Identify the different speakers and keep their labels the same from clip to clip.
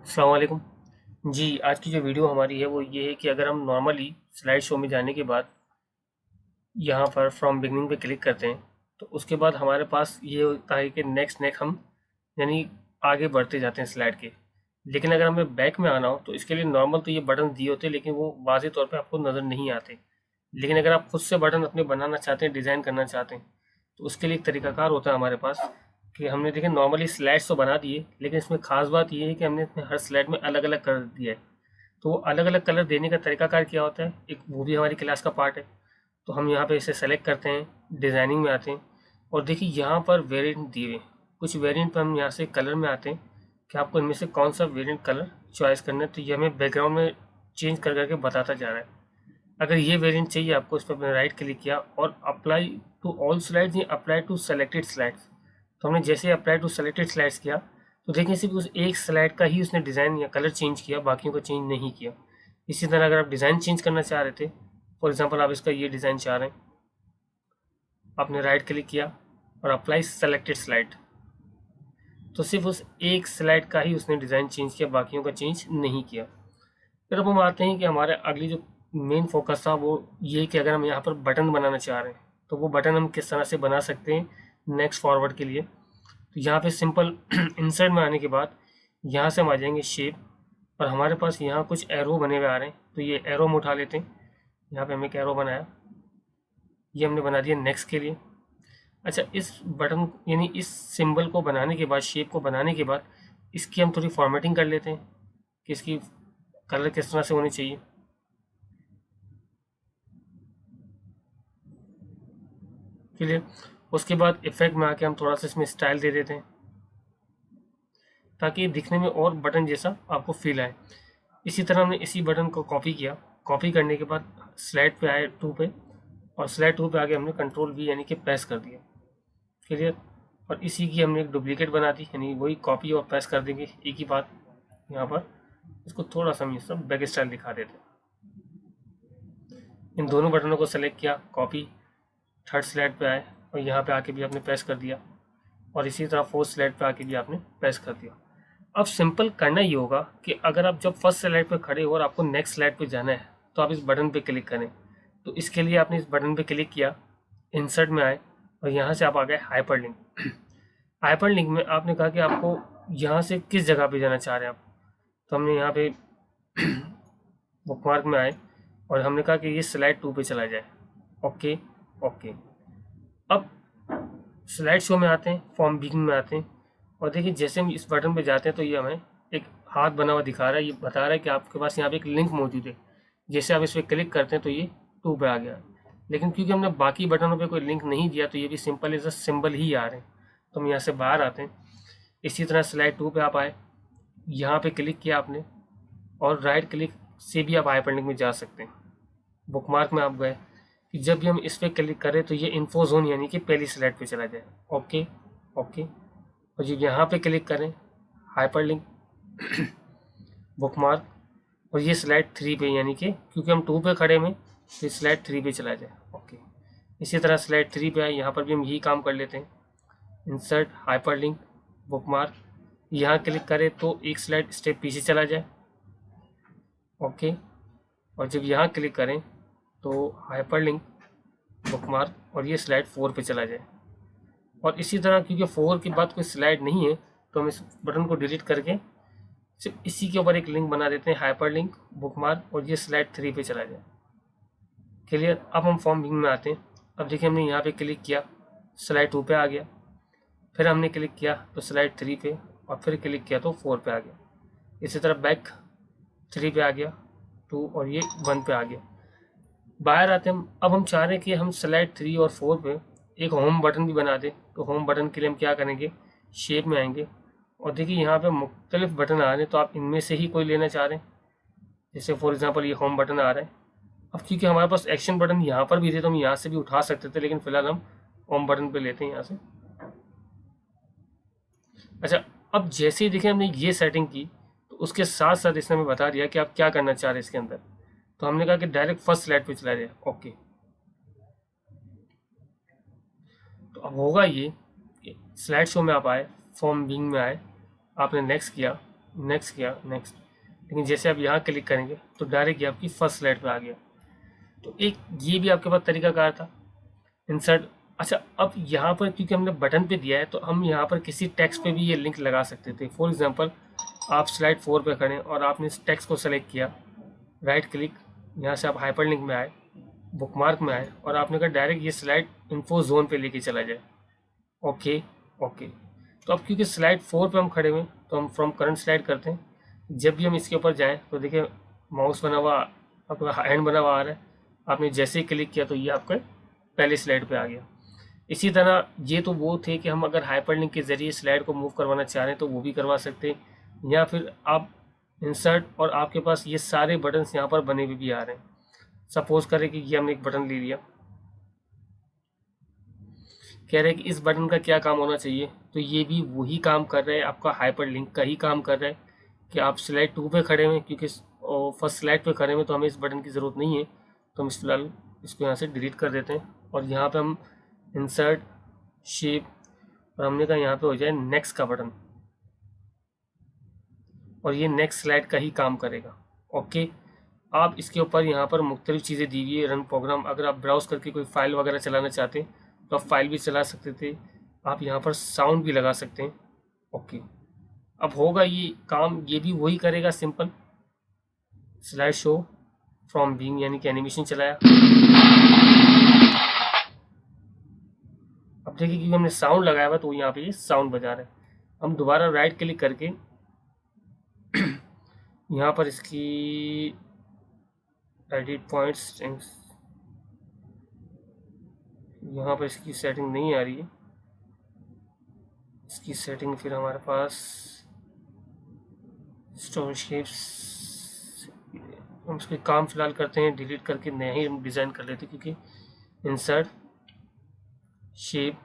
Speaker 1: अस्सलाम वालेकुम। जी, आज की जो वीडियो हमारी है वो ये है कि अगर हम नॉर्मली स्लाइड शो में जाने के बाद यहाँ पर फ्रॉम बिगनिंग पे क्लिक करते हैं तो उसके बाद हमारे पास ये होता है कि नेक्स्ट हम यानी आगे बढ़ते जाते हैं स्लाइड के। लेकिन अगर हमें बैक में आना हो तो इसके लिए नॉर्मल तो ये बटन दिए होते हैं, लेकिन वो वाज़ेह तौर पे आपको नज़र नहीं आते। लेकिन अगर आप खुद से बटन अपने बनाना चाहते हैं, डिज़ाइन करना चाहते हैं, तो उसके लिए एक तरीकाकार होता है हमारे पास कि हमने देखें नॉर्मली स्लाइड्स तो बना दिए, लेकिन इसमें ख़ास बात ये है कि हमने इसमें हर स्लाइड में अलग अलग कलर दिया है। तो वो अलग अलग कलर देने का तरीकाकार क्या होता है, एक वो भी हमारी क्लास का पार्ट है। तो हम यहाँ पे इसे सेलेक्ट करते हैं, डिज़ाइनिंग में आते हैं और देखिए यहाँ पर वेरिएंट दिए हुए हैं। कुछ वेरिएंट पर हम यहाँ से कलर में आते हैं कि आपको इनमें से कौन सा वेरिएंट कलर चॉइस करना है। तो ये हमें बैकग्राउंड में चेंज कर करके बताता जा रहा है। अगर ये वेरिएंट चाहिए आपको, इस पर मैंने राइट क्लिक किया और अप्लाई टू ऑल स्लाइड्स या अप्लाई टू सेलेक्टेड स्लाइड्स। तो हमने जैसे अप्लाई टू सेलेक्टेड स्लाइड्स किया तो देखिए सिर्फ उस एक स्लाइड का ही उसने डिज़ाइन या कलर चेंज किया, बाकियों का चेंज नहीं किया। इसी तरह अगर आप डिज़ाइन चेंज करना चाह रहे थे, फॉर एग्जांपल आप इसका ये डिज़ाइन चाह रहे हैं, आपने राइट क्लिक किया और अप्लाई सेलेक्टेड स्लाइड, तो सिर्फ उस एक स्लाइड का ही उसने डिज़ाइन चेंज किया, बाकियों का चेंज नहीं किया। फिर अब हम आते हैं कि हमारे अगली जो मेन फोकस था वो ये कि अगर हम यहाँ पर बटन बनाना चाह रहे हैं तो वो बटन हम किस तरह से बना सकते हैं नेक्स्ट फॉरवर्ड के लिए। तो यहाँ पे सिंपल इंसर्ट में आने के बाद यहाँ से हम आ जाएंगे शेप, और हमारे पास यहाँ कुछ एरो बने हुए आ रहे हैं, तो ये एरो हम उठा लेते हैं। यहाँ पे हमने एक एरो बनाया, ये हमने बना दिया नेक्स्ट के लिए। अच्छा, इस बटन यानी इस सिंबल को बनाने के बाद, शेप को बनाने के बाद इसकी हम थोड़ी फॉर्मेटिंग कर लेते हैं कि इसकी कलर किस तरह से होनी चाहिए। क्लियर। उसके बाद इफेक्ट में आके हम थोड़ा सा इसमें स्टाइल दे देते हैं ताकि दिखने में और बटन जैसा आपको फील आए। इसी तरह हमने इसी बटन को कॉपी किया। कॉपी करने के बाद स्लाइड पे आए 2 पे, और स्लाइड 2 पे आगे हमने कंट्रोल वी यानी कि प्रेस कर दिया। क्लियर। और इसी की हमने एक डुप्लीकेट बना दी, यानी वही कॉपी और प्रेस कर देंगे, एक ही बात। यहाँ पर इसको थोड़ा सा हम ये सब बैक स्टाइल दिखा देते हैं। इन दोनों बटनों को सेलेक्ट किया, कॉपी, थर्ड स्लाइड पे आए और यहाँ पे आके भी आपने प्रेस कर दिया, और इसी तरह फोर्थ स्लाइड पे आके भी आपने प्रेस कर दिया। अब सिंपल करना ये होगा कि अगर आप जब फर्स्ट स्लाइड पे खड़े हो और आपको नेक्स्ट स्लाइड पे जाना है तो आप इस बटन पे क्लिक करें। तो इसके लिए आपने इस बटन पे क्लिक किया, इंसर्ट में आए और यहाँ से आप आ गए हाइपर लिंक। हाइपर लिंक में आपने कहा कि आपको यहाँ से किस जगह पे जाना चाह रहे हैं आप। तो हमने यहाँ पे बुकमार्क में आए और हमने कहा कि ये स्लाइड 2 पे चला जाए। Okay, okay. अब स्लाइड शो में आते हैं, फॉर्म बिगिन में आते हैं, और देखिए जैसे हम इस बटन पे जाते हैं तो ये हमें एक हाथ बना हुआ दिखा रहा है। ये बता रहा है कि आपके पास यहाँ पे एक लिंक मौजूद है। जैसे आप इस पर क्लिक करते हैं तो ये 2 पे आ गया। लेकिन क्योंकि हमने बाकी बटनों पे कोई लिंक नहीं दिया तो ये भी सिंपल एज अ सिंबल ही आ रहे हैं। तो हम यहाँ से बाहर आते हैं। इसी तरह स्लाइड 2 पे आप आए, यहाँ पे क्लिक किया आपने, और राइट क्लिक से भी आप हाइपरलिंक में जा सकते हैं। बुकमार्क में आप गए कि जब भी हम इस पर क्लिक करें तो ये इन्फो जोन यानी कि पहली स्लाइड पे चला जाए। Okay, okay. और जब यहाँ पे क्लिक करें, हाइपरलिंक, बुकमार्क, और ये स्लाइड 3 पे, यानी कि क्योंकि हम 2 पे खड़े में तो स्लाइड 3 पे चला जाए। ओके। इसी तरह स्लाइड 3 पे आए, यहाँ पर भी हम यही काम कर लेते हैं। इंसर्ट, हाइपरलिंक, बुकमार्क, यहाँ क्लिक करें तो एक स्लाइड स्टेप पीछे चला जाए। ओके। और जब यहाँ क्लिक करें तो हाइपरलिंक, बुकमार्क, और ये स्लाइड 4 पे चला जाए। और इसी तरह क्योंकि 4 के बाद कोई स्लाइड नहीं है तो हम इस बटन को डिलीट करके सिर्फ इसी के ऊपर एक लिंक बना देते हैं, हाइपर लिंक, बुकमार्क, और ये स्लाइड 3 पे चला जाए। क्लियर। अब हम फॉर्म बिगिन में आते हैं। अब देखिए हमने यहाँ पे क्लिक किया, स्लाइड 2 पे आ गया, फिर हमने क्लिक किया तो स्लाइड 3 पे, और फिर क्लिक किया तो 4 पे आ गया। इसी तरह बैक 3 पे आ गया, 2, और ये 1 पे आ गया। बाहर आते हैं। अब हम चाह रहे हैं कि हम स्लाइड 3 और 4 पे एक होम बटन भी बना दें। तो होम बटन के लिए हम क्या करेंगे, शेप में आएंगे, और देखिए यहाँ पे मुख्तलिफ बटन आ रहे हैं, तो आप इनमें से ही कोई लेना चाह रहे हैं। जैसे फॉर एग्जांपल ये होम बटन आ रहा है। अब क्योंकि हमारे पास एक्शन बटन यहाँ पर भी थे तो हम यहाँ से भी उठा सकते थे, लेकिन फिलहाल हम होम बटन पे लेते हैं यहाँ से। अच्छा, अब जैसे ही देखिए हमने ये सेटिंग की तो उसके साथ साथ इसने हमें बता दिया कि आप क्या करना चाह रहे हैं इसके अंदर। तो हमने कहा कि डायरेक्ट फर्स्ट स्लाइड पे चला जाए। ओके। तो अब होगा ये, स्लाइड शो में आप आए, फॉर्म बिंग में आए, आपने नेक्स्ट किया, नेक्स्ट किया, नेक्स्ट, लेकिन जैसे आप यहाँ क्लिक करेंगे तो डायरेक्ट ये आपकी फर्स्ट स्लाइड पे आ गया। तो एक ये भी आपके पास तरीकाकार था इंसर्ट। अच्छा, अब यहाँ पर क्योंकि हमने बटन पे दिया है तो हम यहाँ पर किसी टेक्स्ट पे भी ये लिंक लगा सकते थे। फॉर एग्जांपल आप स्लाइड 4 पे खड़े और आपने इस टेक्स्ट को सेलेक्ट किया, राइट क्लिक, यहाँ से आप हाइपरलिंक में आए, बुकमार्क में आए और आपने कहा डायरेक्ट ये स्लाइड इन्फो जोन पे लेके चला जाए। Okay, okay. तो अब क्योंकि स्लाइड 4 पे हम खड़े हुए तो हम फ्रॉम करंट स्लाइड करते हैं। जब भी हम इसके ऊपर जाएं तो देखिए माउस बना हुआ, आपका हैंड बना हुआ आ रहा है। आपने जैसे ही क्लिक किया तो ये आपका पहले स्लाइड पे आ गया। इसी तरह ये तो वो थे कि हम अगर हाइपरलिंक के ज़रिए स्लाइड को मूव करवाना चाह रहे हैं तो वो भी करवा सकते हैं, या फिर आप इंसर्ट और आपके पास ये सारे बटन्स यहाँ पर बने हुए भी आ रहे हैं। सपोज करें कि ये हमने एक बटन ले लिया, कह रहे हैं कि इस बटन का क्या काम होना चाहिए, तो ये भी वही काम कर रहा है, आपका हाइपरलिंक का ही काम कर रहा है कि आप स्लाइड 2 पे खड़े हुए, क्योंकि फर्स्ट स्लाइड पे खड़े हुए तो हमें इस बटन की ज़रूरत नहीं है, तो हम इस फिलहाल इसको यहाँ से डिलीट कर देते हैं और यहाँ पे हम इंसर्ट शेप और हमने कहा यहाँ पे हो जाए नेक्स्ट का बटन, और ये नेक्स्ट स्लाइड का ही काम करेगा। ओके, आप इसके ऊपर यहाँ पर मुख्तलिफ चीज़ें दी हुई है, रन प्रोग्राम, अगर आप ब्राउज करके कोई फाइल वगैरह चलाना चाहते हैं तो आप फाइल भी चला सकते थे। आप यहाँ पर साउंड भी लगा सकते हैं। ओके, अब होगा ये काम, ये भी वही करेगा, simple slide show from being, यानी कि एनिमेशन चलाया। अब देखिए कि हमने साउंड लगाया हुआ तो यहाँ पे ये साउंड बजा रहा है। हम दोबारा राइट क्लिक करके यहाँ पर इसकी एडिट पॉइंट्स, यहाँ पर इसकी सेटिंग नहीं आ रही है, इसकी सेटिंग फिर हमारे पास स्टोन शेप्स, हम इसके काम फिलहाल करते हैं, डिलीट करके नया ही हम डिज़ाइन कर लेते हैं, क्योंकि इंसर्ट शेप,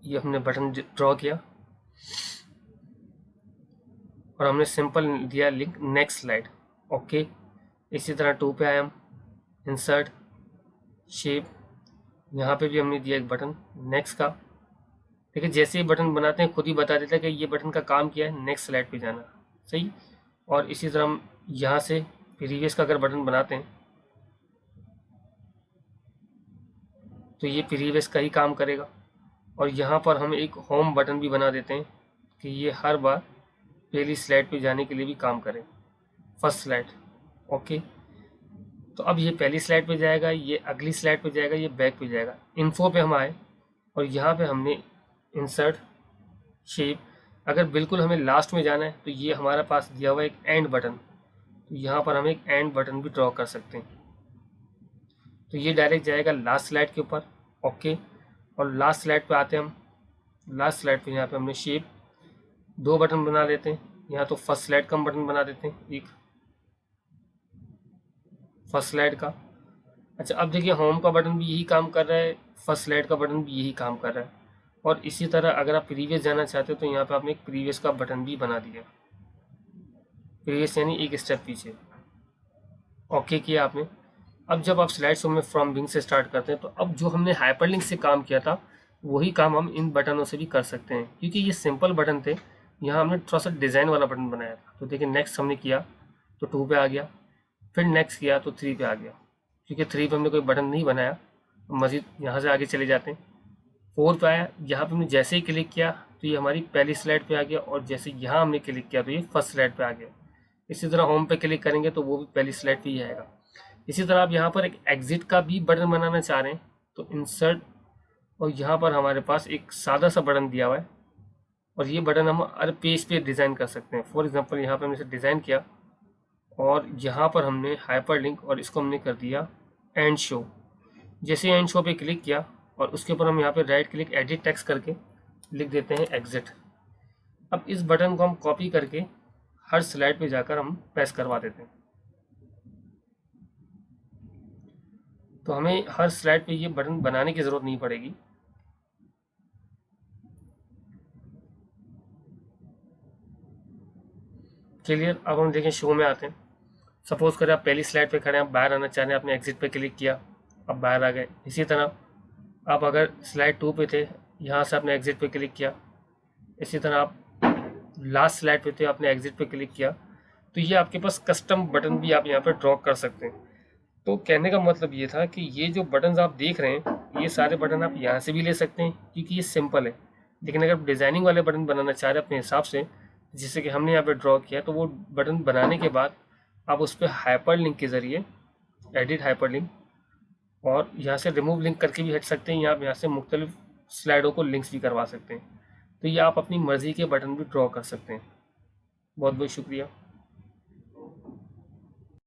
Speaker 1: ये हमने बटन ड्रॉ किया और हमने सिंपल दिया लिंक नेक्स्ट स्लाइड। ओके, इसी तरह 2 पे आए हम, इंसर्ट शेप, यहाँ पे भी हमने दिया एक बटन नेक्स्ट का। देखिए जैसे ही बटन बनाते हैं खुद ही बता देता है कि ये बटन का काम किया है, नेक्स्ट स्लाइड पे जाना, सही। और इसी तरह हम यहाँ से प्रीवियस का अगर बटन बनाते हैं तो ये प्रीवियस का ही काम करेगा। और यहाँ पर हम एक होम बटन भी बना देते हैं कि ये हर बार पहली स्लाइड पे जाने के लिए भी काम करें, फर्स्ट स्लाइड। ओके, तो अब ये पहली स्लाइड पे जाएगा, ये अगली स्लाइड पे जाएगा, ये बैक पे जाएगा। इन्फो पे हम आए और यहाँ पे हमने इंसर्ट शेप, अगर बिल्कुल हमें लास्ट में जाना है तो ये हमारे पास दिया हुआ एक एंड बटन, तो यहाँ पर हम एक एंड बटन भी ड्रॉ कर सकते हैं, तो ये डायरेक्ट जाएगा लास्ट स्लाइड के ऊपर। ओके, और लास्ट स्लाइड पे आते हैं हम, लास्ट स्लाइड पे यहाँ पे हमने शेप 2 बटन बना लेते हैं, यहाँ तो फर्स्ट स्लाइड का हम बटन बना देते हैं, एक फर्स्ट स्लाइड का। अच्छा, अब देखिए होम का बटन भी यही काम कर रहा है, फर्स्ट स्लाइड का बटन भी यही काम कर रहा है। और इसी तरह अगर आप प्रीवियस जाना चाहते हो तो यहाँ पे आपने एक प्रीवियस का बटन भी बना दिया, प्रीवियस यानी एक स्टेप पीछे। ओके किया आपने। अब जब आप स्लाइड शो में फ्रॉम बिंग से स्टार्ट करते हैं तो अब जो हमने हाइपरलिंक से काम किया था वही काम हम इन बटनों से भी कर सकते हैं, क्योंकि ये सिंपल बटन थे। यहाँ हमने थोड़ा सा डिज़ाइन वाला बटन बनाया था, तो देखिए नेक्स्ट हमने किया तो 2 पे आ गया, फिर नेक्स्ट किया तो 3 पे आ गया, क्योंकि 3 पे हमने कोई बटन नहीं बनाया। मज़ीद यहाँ से आगे चले जाते हैं, 4 पे आया, यहाँ पे हमने जैसे ही क्लिक किया तो ये हमारी पहली स्लाइड पे आ गया, और जैसे यहाँ हमने क्लिक किया तो ये फर्स्ट स्लाइड पे आ गया। इसी तरह होम पे क्लिक करेंगे तो वो भी पहली स्लाइड पे ही आएगा। इसी तरह आप यहाँ पर एक एग्जिट का भी बटन बनाना चाह रहे हैं तो इंसर्ट, और यहाँ पर हमारे पास एक सादा सा बटन दिया हुआ है, और ये बटन हम हर पेज पे डिज़ाइन कर सकते हैं। फॉर एग्जांपल यहाँ पे हमने इसे डिज़ाइन किया और यहाँ पर हमने हाइपर लिंक और इसको हमने कर दिया एंड शो। जैसे एंड शो पे क्लिक किया और उसके ऊपर हम यहाँ पे राइट क्लिक एडिट टेक्स्ट करके लिख देते हैं एग्जिट। अब इस बटन को हम कॉपी करके हर स्लाइड पे जाकर हम प्रेस करवा देते हैं, तो हमें हर स्लाइड पे ये बटन बनाने की ज़रूरत नहीं पड़ेगी। क्लियर। अब हम देखें शो में आते हैं। सपोज करें आप पहली स्लाइड पे खड़े हैं, आप बाहर आना चाह रहे हैं, आपने एग्जिट पे क्लिक किया, अब बाहर आ गए। इसी तरह आप अगर स्लाइड 2 पे थे, यहाँ से आपने एग्जिट पे क्लिक किया, इसी तरह आप लास्ट स्लाइड पे थे, आपने एग्जिट पे क्लिक किया, तो ये आपके पास कस्टम बटन भी आप यहाँ पर ड्रॉ कर सकते हैं। तो कहने का मतलब ये था कि ये जो बटन्स आप देख रहे हैं, ये सारे बटन आप यहाँ से भी ले सकते हैं क्योंकि ये सिंपल है। लेकिन अगर आप डिज़ाइनिंग वाले बटन बनाना चाह रहे हैं अपने हिसाब से, जिससे कि हमने यहाँ पे ड्रॉ किया, तो वो बटन बनाने के बाद आप उस पर हाइपर लिंक के ज़रिए एडिट हाइपर लिंक और यहाँ से रिमूव लिंक करके भी हट सकते हैं, या आप यहाँ से मुख्तलिफ स्लाइडों को लिंक्स भी करवा सकते हैं। तो ये आप अपनी मर्ज़ी के बटन भी ड्रॉ कर सकते हैं। बहुत बहुत शुक्रिया।